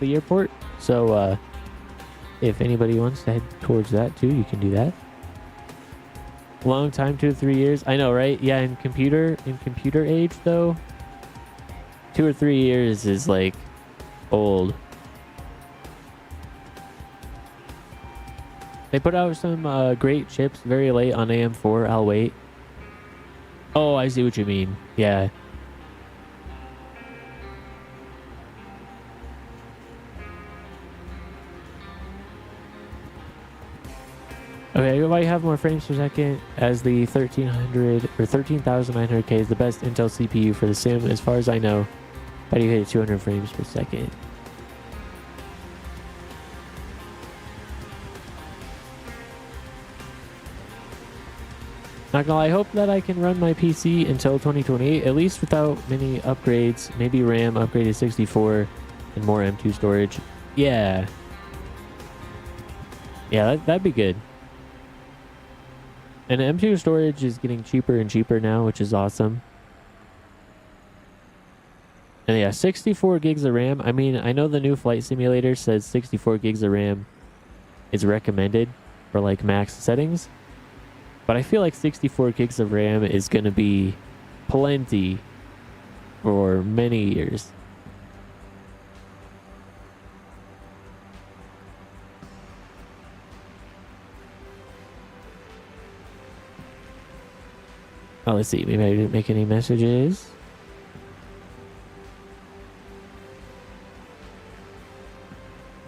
the airport. So if anybody wants to head towards that too, you can do that. Long time, 2 to 3 years. I know, right? Yeah, in computer age though, 2 or 3 years is like old. They put out some great chips very late on AM4. I'll wait. Oh, I see what you mean. Yeah. Okay, you might have more frames per second as the 1300 or 13,900K is the best Intel CPU for the sim as far as I know. How do you hit 200 frames per second? Not gonna lie, I hope that I can run my PC until 2028, at least without many upgrades. Maybe RAM upgrade to 64 and more M2 storage. Yeah. Yeah, that'd be good. And M2 storage is getting cheaper and cheaper now, which is awesome. And yeah, 64 gigs of RAM. I mean, I know the new flight simulator says 64 gigs of RAM is recommended for like max settings. But I feel like 64 gigs of RAM is going to be plenty for many years. Oh, let's see. Maybe I didn't make any messages.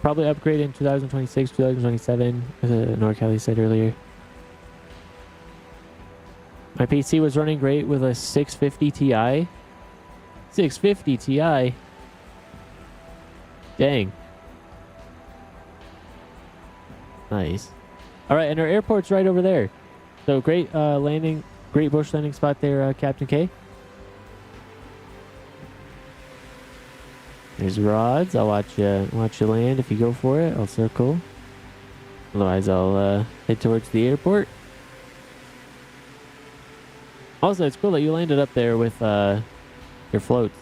Probably upgrade in 2026, 2027, as NorCali said earlier. My PC was running great with a 650 Ti. 650 Ti? Dang. Nice. All right, and our airport's right over there. So great landing, great bush landing spot there, Captain K. There's rods. I'll watch you land if you go for it. I'll circle. Otherwise, I'll head towards the airport. Also, it's cool that you landed up there with your floats.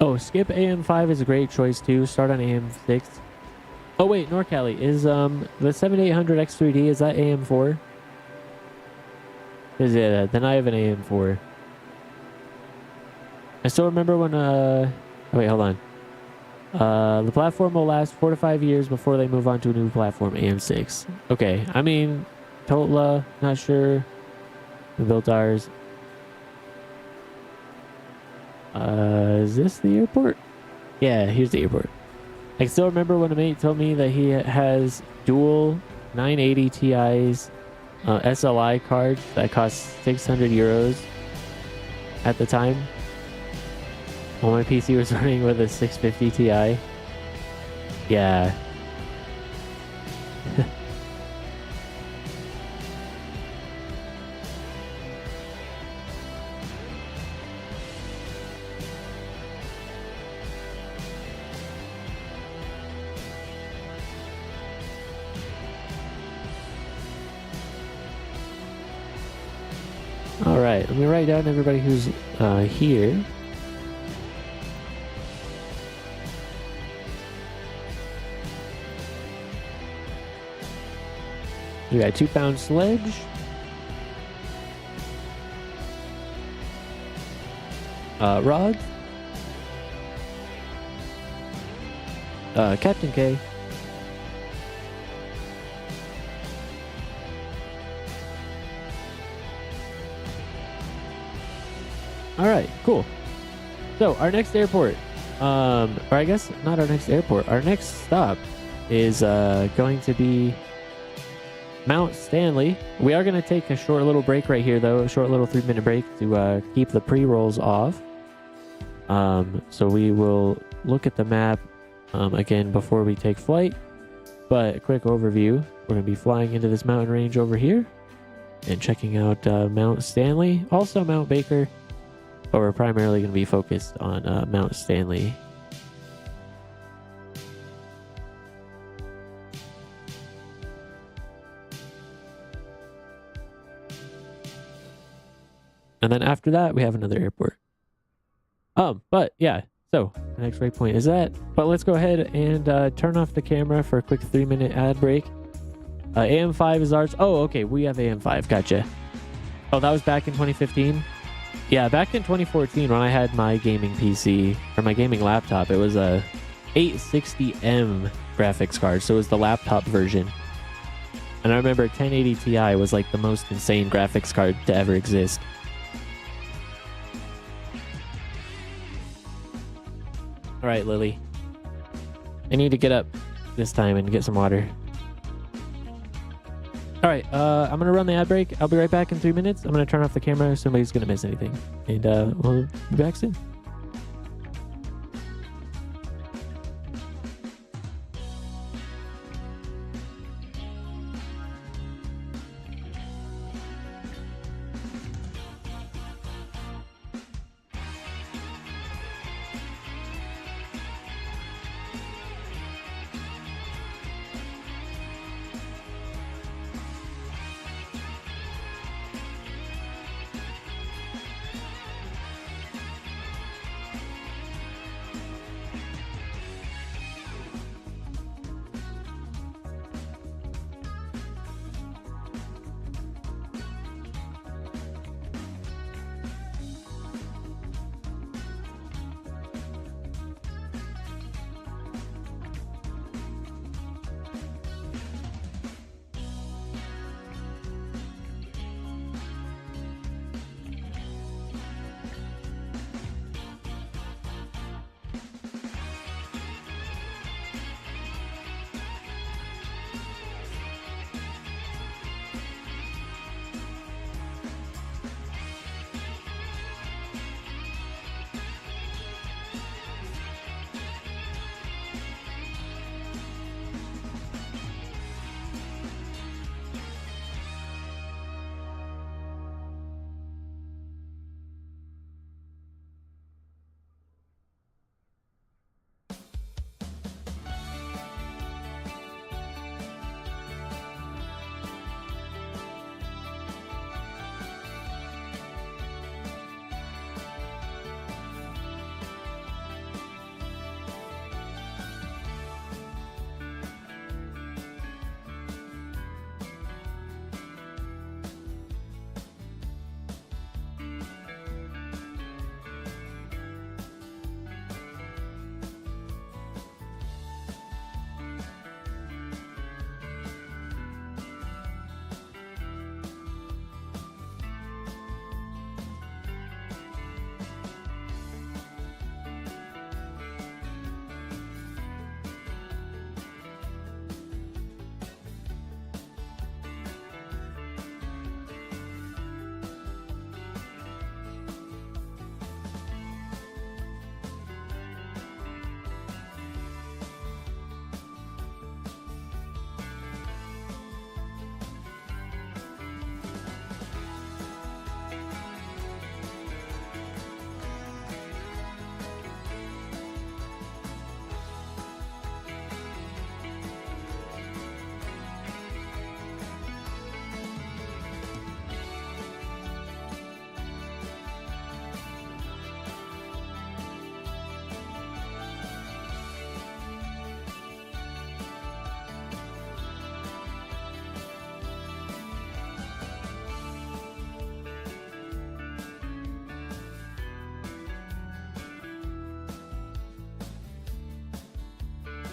Oh, skip AM5 is a great choice too. Start on AM6. Oh wait, NorCali is the 7800 X3D, is that AM4? Is it? Then I have an AM4. I still remember when oh, wait, hold on. The platform will last 4 to 5 years before they move on to a new platform, AM6. Okay, I mean, Totla, not sure. We built ours. Is this the airport? Yeah, here's the airport. I still remember when a mate told me that he has dual 980 Ti's SLI cards that cost 600 euros at the time. While my PC was running with a 650 Ti. Yeah. All right, let me write down everybody who's here. We got a 2-pound sledge. Rods. Captain K. All right, cool. So our next airport, or I guess not our next airport, our next stop is going to be Mount Stanley. We are going to take a short little break right here, though, a short little 3-minute break to keep the pre-rolls off. So we will look at the map again before we take flight. But a quick overview, we're going to be flying into this mountain range over here and checking out Mount Stanley, also Mount Baker. But we're primarily going to be focused on Mount Stanley. And then after that, we have another airport. But yeah, so the next waypoint is that. But let's go ahead and turn off the camera for a quick 3-minute ad break. AM5 is ours. Oh, okay, we have AM5. Gotcha. Oh, that was back in 2015? Yeah, back in 2014 when I had my gaming PC, or my gaming laptop, it was a 860M graphics card, so it was the laptop version. And I remember 1080 Ti was like the most insane graphics card to ever exist. All right, Lily. I need to get up this time and get some water. All right, I'm going to run the ad break. I'll be right back in 3 minutes. I'm going to turn off the camera so nobody's going to miss anything. And we'll be back soon.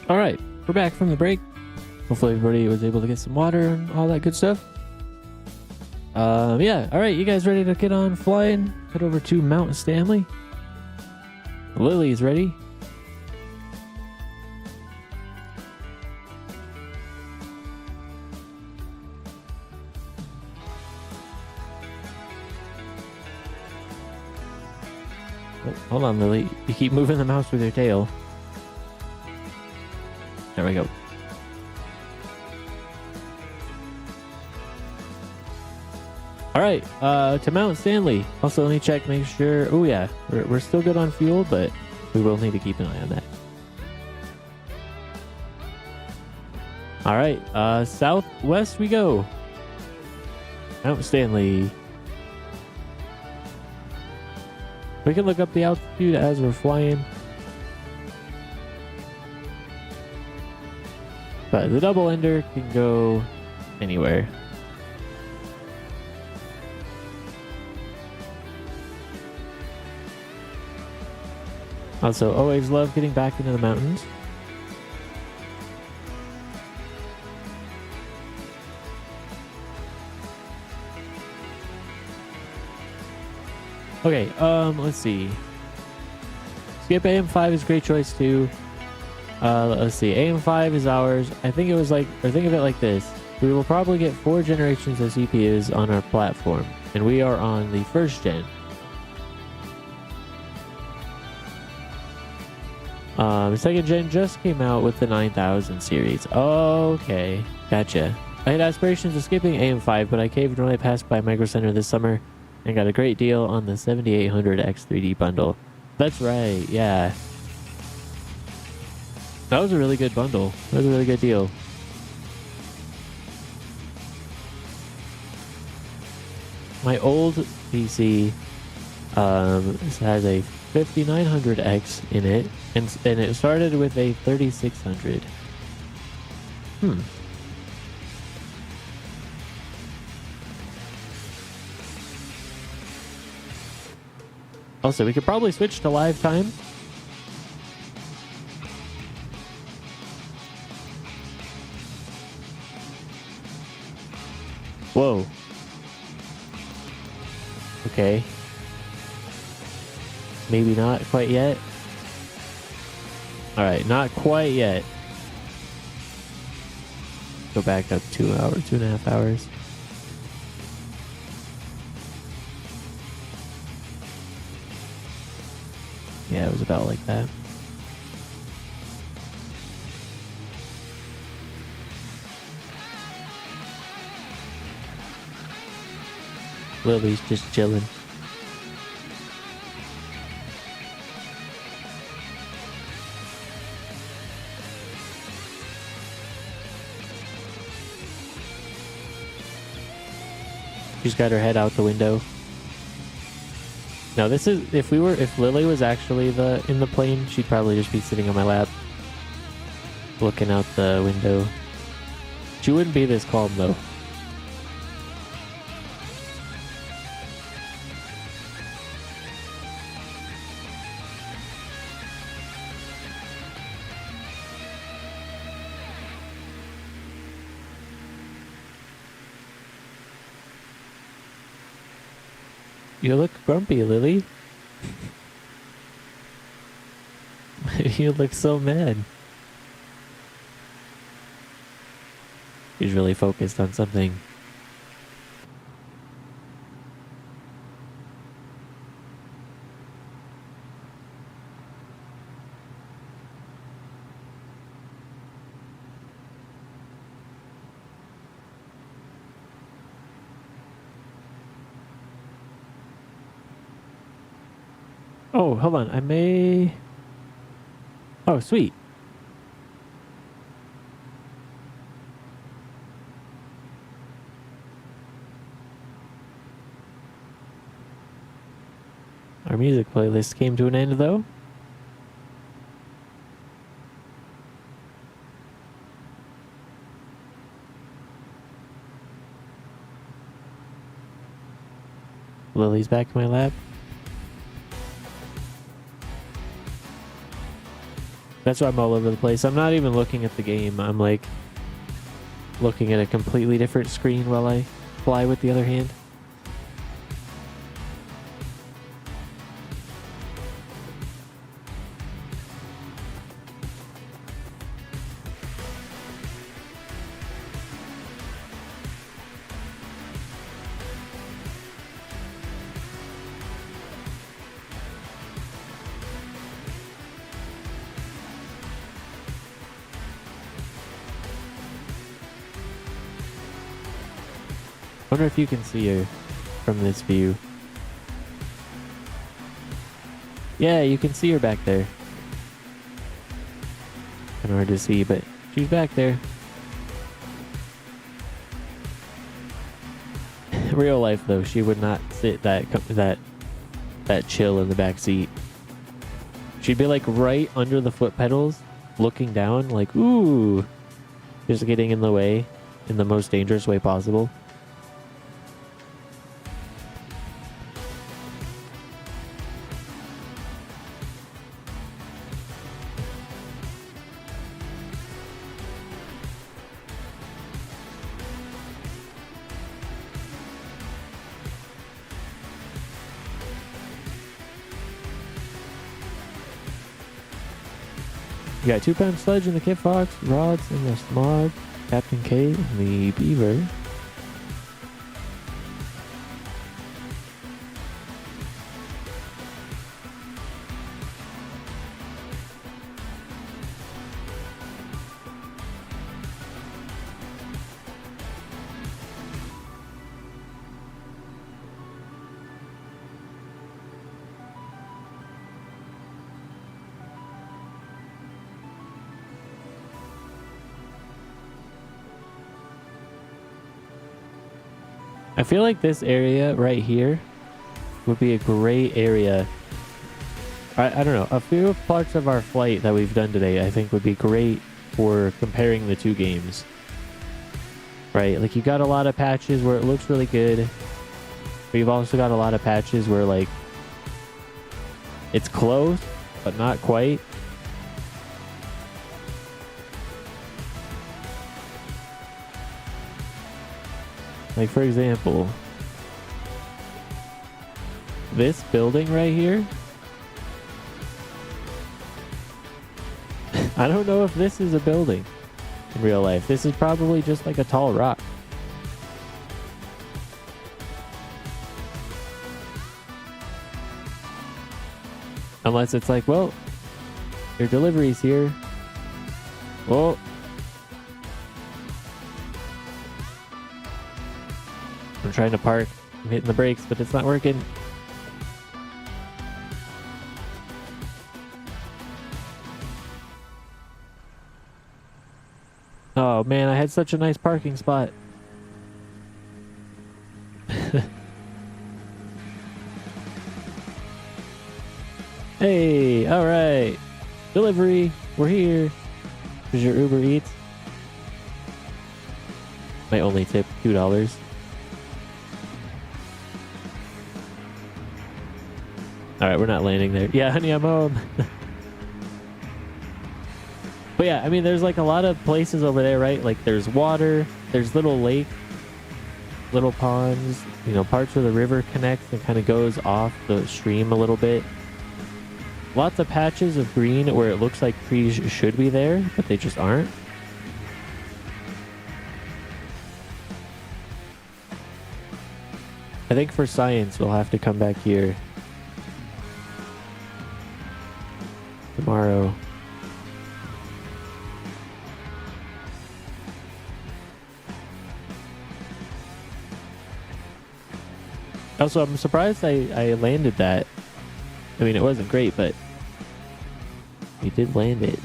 All right, we're back from the break. Hopefully everybody was able to get some water and all that good stuff. Yeah, all right, you guys ready to get on flying? Head over to Mount Stanley. Lily's ready. Oh, hold on, Lily. You keep moving the mouse with your tail. There we go. All right, to Mount Stanley. Also, let me check, make sure. Oh yeah, we're still good on fuel, but we will need to keep an eye on that. All right, southwest we go. Mount Stanley. We can look up the altitude as we're flying. But the double ender can go anywhere. Also, always love getting back into the mountains. Okay, let's see. Skip AM5 is a great choice too. Let's see. AM5 is ours. I think it was like, or think of it like this. We will probably get 4 generations of CPUs on our platform, and we are on the 1st gen. Second gen just came out with the 9000 series. Okay, gotcha. I had aspirations of skipping AM5, but I caved when I passed by Micro Center this summer and got a great deal on the 7800 X3D bundle. That's right, yeah. That was a really good bundle. That was a really good deal. My old PC has a 5900X in it, and it started with a 3600. Also, we could probably switch to live time. Whoa. Okay. Maybe not quite yet. Alright, not quite yet. Go back up 2 hours, 2.5 hours. Yeah, it was about like that. Lily's just chilling. She's got her head out the window. Now this is, if Lily was actually in the plane, she'd probably just be sitting on my lap, looking out the window. She wouldn't be this calm though. You look grumpy, Lily. You look so mad. She's really focused on something. Oh, hold on. I may... Oh, sweet. Our music playlist came to an end, though. Lily's back in my lap. That's why I'm all over the place. I'm not even looking at the game. I'm like looking at a completely different screen while I fly with the other hand. I wonder if you can see her from this view. Yeah, you can see her back there. Kind of hard to see, but she's back there. Real life, though, she would not sit that that chill in the back seat. She'd be like right under the foot pedals, looking down, like, ooh, just getting in the way in the most dangerous way possible. You got 2-pound sledge in the Kit Fox, rods in the Smog, Captain K in the Beaver. I feel like this area right here would be a great area. I don't know. A few parts of our flight that we've done today, I think would be great for comparing the two games. Right? Like, you got a lot of patches where it looks really good. But you've also got a lot of patches where, like, it's close, but not quite. Like, for example, this building right here, I don't know if this is a building in real life. This is probably just like a tall rock. Unless it's like, well, your delivery's here. Well, I'm trying to park. I'm hitting the brakes, but it's not working. Oh man, I had such a nice parking spot. Hey, all right. Delivery, we're here. Here's your Uber Eats. Might only tip $2. All right, we're not landing there. Yeah, honey, I'm home. But yeah, I mean, there's like a lot of places over there, right? Like there's water, there's little lake, little ponds, you know, parts where the river connects and kind of goes off the stream a little bit. Lots of patches of green where it looks like trees should be there, but they just aren't. I think for science, we'll have to come back here tomorrow. Also, I'm surprised I landed that. I mean, it wasn't great, but we did land it.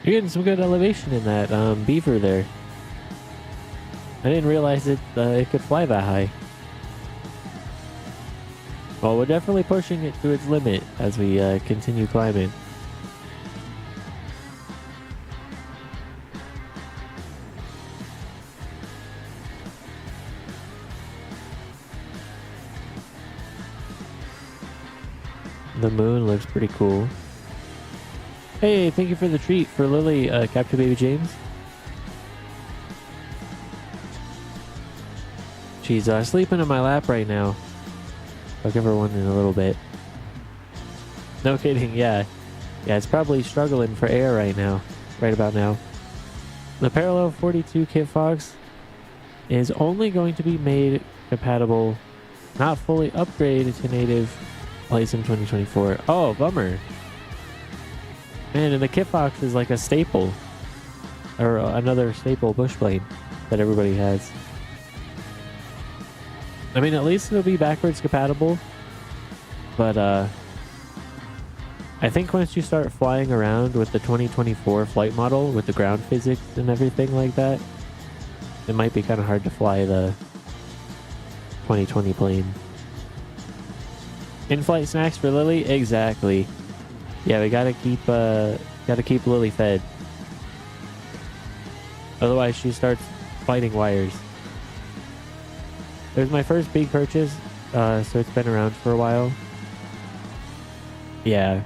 You're getting some good elevation in that beaver there. I didn't realize it could fly that high. Well, we're definitely pushing it to its limit as we continue climbing. The moon looks pretty cool. Hey, thank you for the treat for Lily, Captain Baby James. She's sleeping in my lap right now. I'll give her one in a little bit. No kidding, yeah. Yeah, it's probably struggling for air right now. Right about now. The Parallel 42 Kit Fox is only going to be made compatible, not fully upgraded to native flight sim 2024. Oh, bummer. Man, and the Kit Fox is like a staple. Or another staple bush plane that everybody has. I mean, at least it'll be backwards compatible. But, I think once you start flying around with the 2024 flight model, with the ground physics and everything like that, it might be kind of hard to fly the 2020 plane. In-flight snacks for Lily? Exactly. Yeah, we gotta keep Lily fed. Otherwise, she starts fighting wires. It was my first big purchase, so it's been around for a while. Yeah.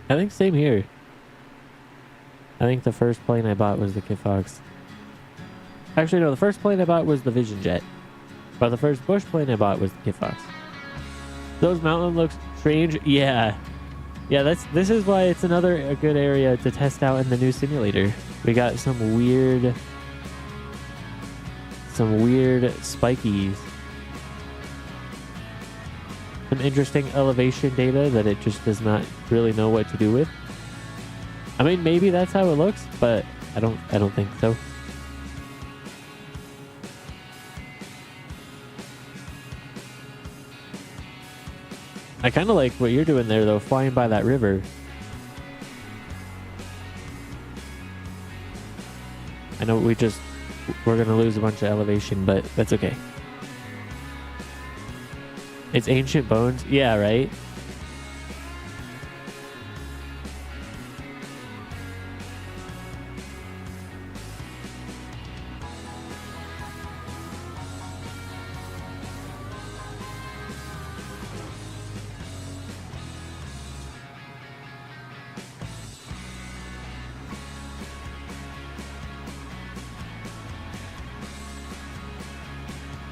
I think same here. I think the first plane I bought was the Kit Fox. Actually, no, the first plane I bought was the Vision Jet. But the first bush plane I bought was the Kit Fox. Those mountains look strange. Yeah. Yeah, this is why it's a good area to test out in the new simulator. We got some weird spikies. Some interesting elevation data that it just does not really know what to do with. I mean, maybe that's how it looks, but I don't think so. I kind of like what you're doing there, though, flying by that river. I know we're going to lose a bunch of elevation, but that's okay. It's ancient bones? Yeah, right?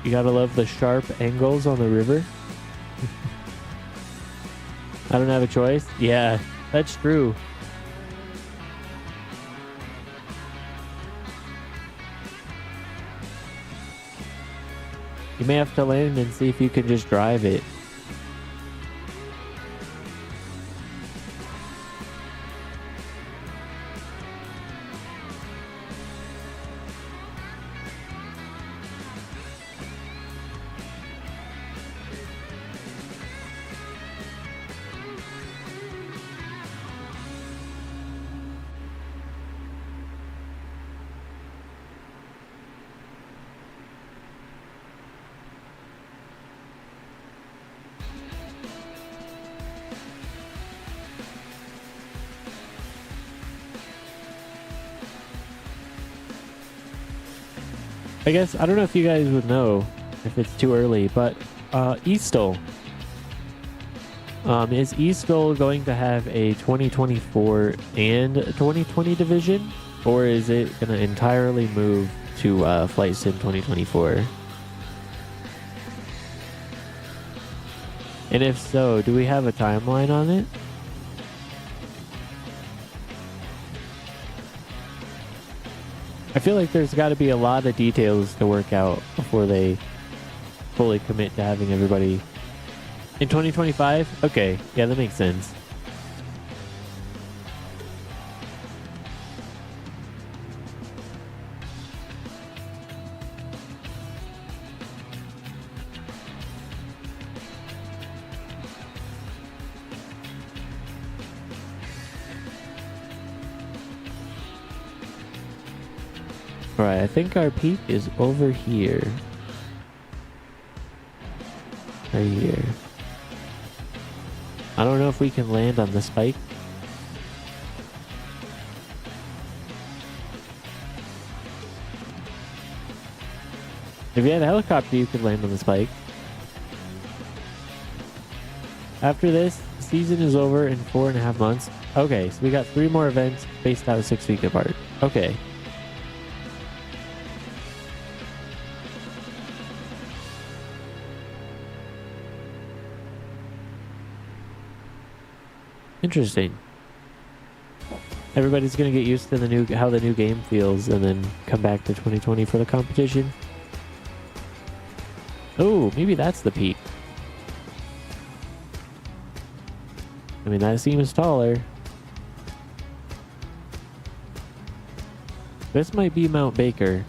You gotta love the sharp angles on the river. I don't have a choice. Yeah, that's true. You may have to land and see if you can just drive it. I guess, I don't know if you guys would know if it's too early, but Eastal. Is Eastal going to have a 2024 and 2020 division? Or is it going to entirely move to Flight Sim 2024? And if so, do we have a timeline on it? I feel like there's got to be a lot of details to work out before they fully commit to having everybody in 2025. Okay, yeah, that makes sense. Alright, I think our peak is over here. Right here. I don't know if we can land on the spike. If you had a helicopter, you could land on the spike. After this, the season is over in 4.5 months. Okay, so we got 3 more events spaced out 6 weeks apart. Okay. Interesting. Everybody's gonna get used to how the new game feels, and then come back to 2020 for the competition. Oh, maybe that's the peak. I mean, that seems taller. This might be Mount Baker.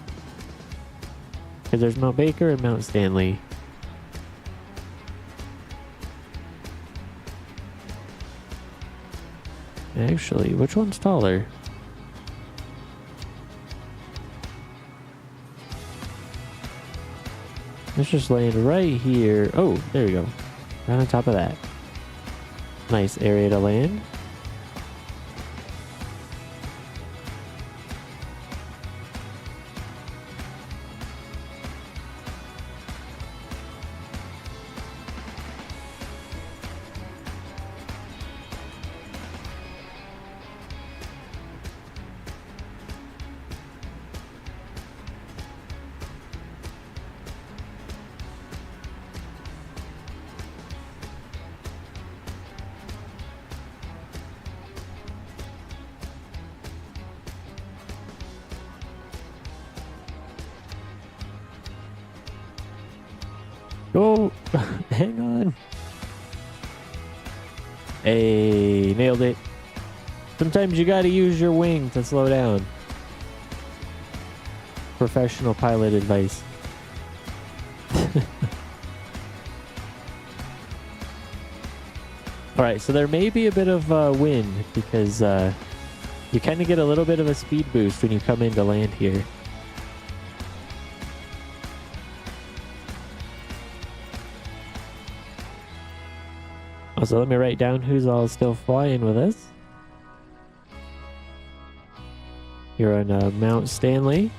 Because there's Mount Baker and Mount Stanley. Actually, which one's taller? Let's just land right here. Oh, there we go. Right on top of that. Nice area to land. Oh, hang on. Hey, nailed it. Sometimes you gotta use your wing to slow down. Professional pilot advice. Alright, so there may be a bit of wind because you kind of get a little bit of a speed boost when you come in to land here. So let me write down who's all still flying with us. You're on Mount Stanley.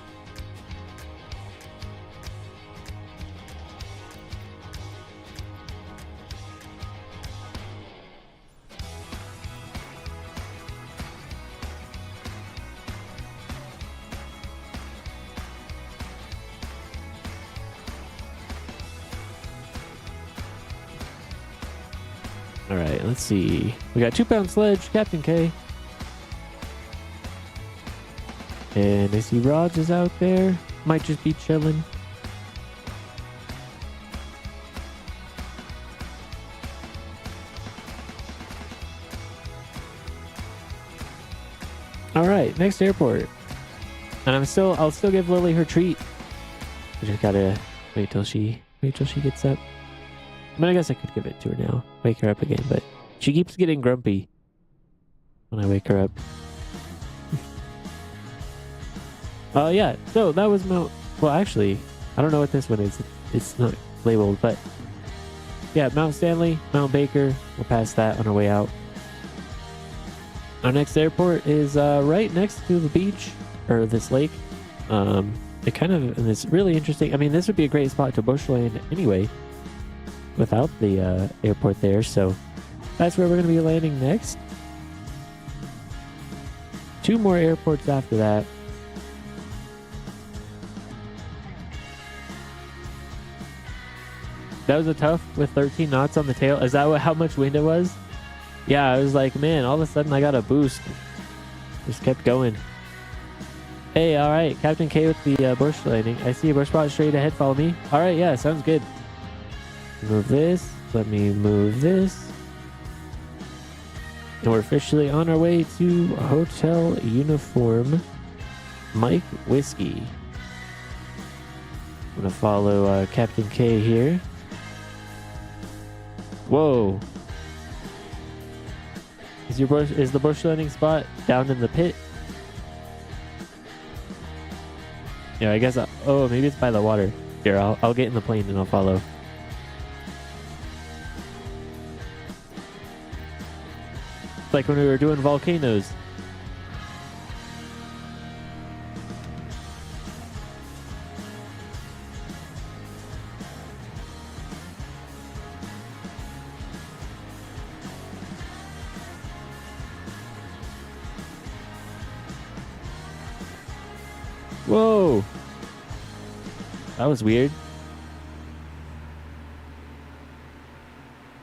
All right, let's see. We got 2-pound sledge, Captain K. And I see Rods is out there. Might just be chilling. All right, next airport. And I'll still give Lily her treat. I just gotta wait till she gets up. I mean, I guess I could give it to her now. Wake her up again, but she keeps getting grumpy when I wake her up. Yeah, so that was Mount... Well, actually, I don't know what this one is. It's not labeled, but... Yeah, Mount Stanley, Mount Baker. We'll pass that on our way out. Our next airport is right next to the beach, or this lake. It kind of... And it's really interesting. I mean, this would be a great spot to bushland anyway, without the airport there, so that's where we're going to be landing next. 2 more airports after that. That was a tough with 13 knots on the tail. Is that how much wind it was? Yeah, I was like, man, all of a sudden I got a boost. Just kept going. Hey, all right, Captain K with the bush landing. I see a bush spot straight ahead. Follow me. All right, yeah, sounds good. Move this. Let me move this. And we're officially on our way to Hotel Uniform Mike Whiskey. I'm going to follow Captain K here. Whoa. Is the bush landing spot down in the pit? Yeah, I guess. Oh, maybe it's by the water. Here, I'll get in the plane and I'll follow. Like when we were doing volcanoes. Whoa! That was weird.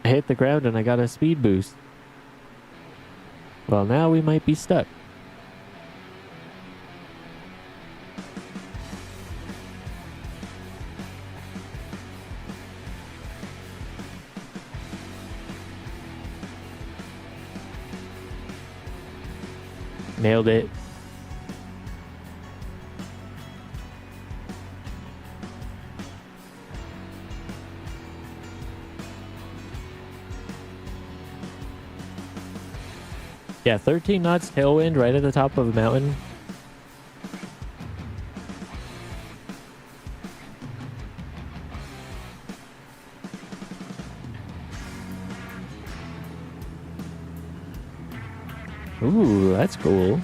I hit the ground and I got a speed boost. Well, now we might be stuck. Nailed it. Yeah, 13 knots tailwind right at the top of a mountain. Ooh, that's cool.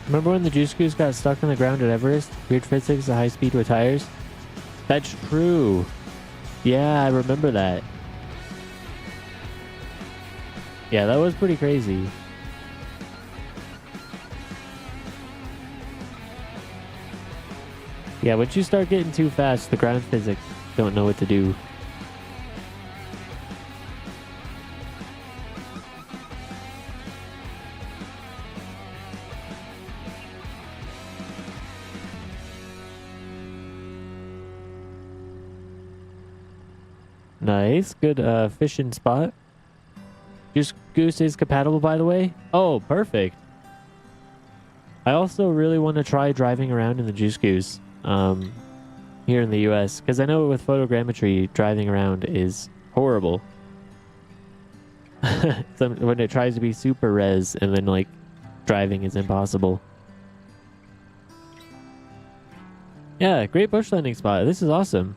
Remember when the Juice Goose got stuck on the ground at Everest? Weird physics at high speed with tires? That's true. Yeah, I remember that. Yeah, that was pretty crazy. Yeah, once you start getting too fast, the ground physics don't know what to do. Nice. Good fishing spot. Juice Goose is compatible, by the way. Oh, perfect. I also really want to try driving around in the Juice Goose here in the US, because I know with photogrammetry, driving around is horrible. When it tries to be super res and then like driving is impossible. Yeah, great bush landing spot. This is awesome.